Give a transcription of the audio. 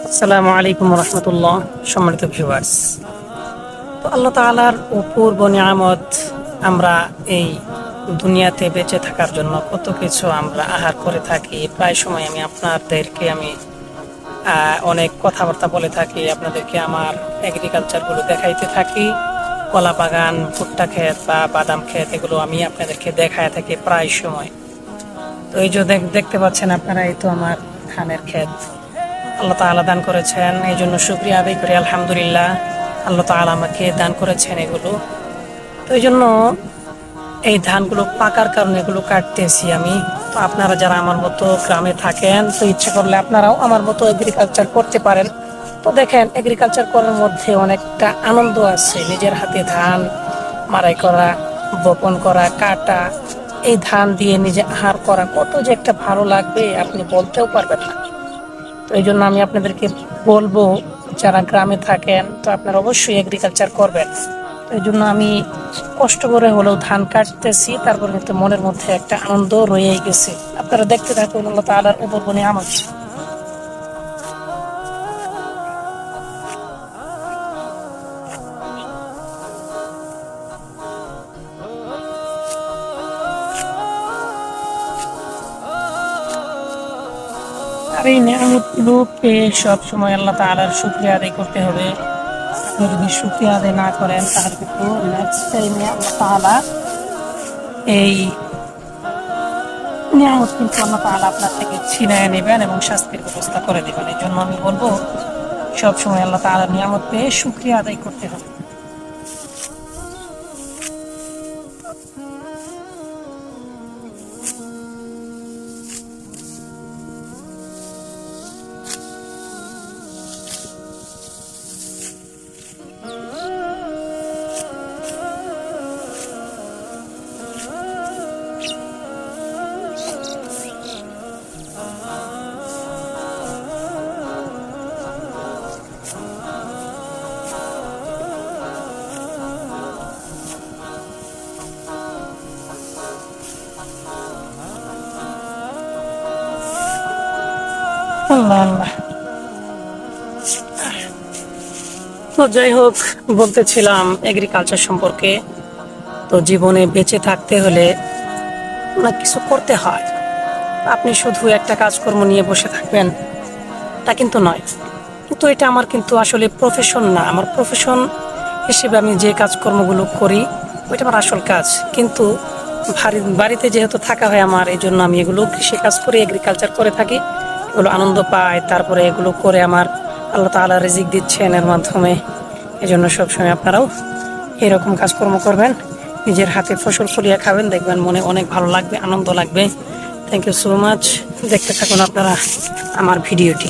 আসসালামু আলাইকুম রহমতুল্লাহ। সম্মানিত ভিউয়ার্স, তো আল্লাহ তাআলার অপূর্ব নিয়ামত, আমরা এই দুনিয়াতে বেঁচে থাকার জন্য কত কিছু আমরা আহার করে থাকি। প্রায় সময় আমি আপনাদেরকে অনেক কথাবার্তা বলে থাকি, আপনাদেরকে আমার এগ্রিকালচারগুলো দেখাইতে থাকি। কলা বাগান, ভুট্টা ক্ষেত বা বাদাম ক্ষেত, এগুলো আমি আপনাদেরকে দেখায় থাকি প্রায় সময়। তো এই যে দেখতে পাচ্ছেন আপনারা, এই তো আমার ধানের ক্ষেত আল্লাহ তাআলা দান করেছেন, এই জন্য শুকরিয়া আদায় করি আলহামদুলিল্লাহ। আল্লাহ তাআলা আমাকে দান করেছেন এগুলো। তো এই জন্য এই ধানগুলো পাকার কারণে এগুলো কাটতেছি আমি। তো আপনারা যারা আমার মতো গ্রামে থাকেন, তো ইচ্ছা করলে আপনারাও আমার মতো এগ্রিকালচার করতে পারেন। তো দেখেন, এগ্রিকালচার করার মধ্যে অনেকটা আনন্দ আছে। নিজের হাতে ধান মাড়াই করা, বপন করা, কাটা, এই ধান দিয়ে নিজে আহার করা, কত যে একটা ভালো লাগবে আপনি বলতেও পারবেন না। তো এই জন্য আমি আপনাদেরকে বলবো, যারা গ্রামে থাকেন তো আপনারা অবশ্যই এগ্রিকালচার করবেন। তো এই জন্য আমি কষ্ট করে হলেও ধান কাটতেছি, তারপর কিন্তু মনের মধ্যে একটা আনন্দ রয়েই গেছে। আপনারা দেখতে থাকুন আল্লাহ তাআলার অপূর্ব নিয়ামত। আর এই নিয়ামতগুলোকে সব সময় আল্লাহ তাআলার শুকরিয়া আদায় করতে হবে। আপনি যদি শুকরিয়া আদায় না করেন, তাহলে কিন্তু নেক্সট টাইমে আল্লাহ তাআলা এই নিয়ামত কিন্তু আল্লাহ তাআলা আপনার থেকে ছিনিয়ে নেবেন এবং শাস্তির ব্যবস্থা করে দেবেন। এই জন্য আমি বলবো, সব সময় আল্লাহ তাআলার নিয়ামত পেয়ে শুকরিয়া আদায় করতে হবে। আল্লাহ আল্লাহ। তো যাই হোক, বলতেছিলাম এগ্রিকালচার সম্পর্কে। তো জীবনে বেঁচে থাকতে হলে অনেক কিছু করতে হয়। আপনি শুধু একটা কাজকর্ম নিয়ে বসে থাকবেন তা কিন্তু নয়। কিন্তু এটা আমার কিন্তু আসলে প্রফেশন না। আমার প্রফেশন হিসেবে আমি যে কাজকর্মগুলো করি ওইটা আমার আসল কাজ। কিন্তু বাড়িতে যেহেতু থাকা হয় আমার, এই জন্য আমি এগুলো কৃষি কাজ করে, এগ্রিকালচার করে থাকি। এগুলো আনন্দ পাই, তারপরে এগুলো করে আমার আল্লাহ তাআলা রিজিক দিচ্ছেন এর মাধ্যমে। এই জন্য সবসময় আপনারাও এরকম কাজকর্ম করবেন, নিজের হাতে ফসল ফলিয়ে খাবেন, দেখবেন মনে অনেক ভালো লাগবে, আনন্দ লাগবে। Thank you so much. দেখতে থাকুন আপনারা আমার ভিডিওটি।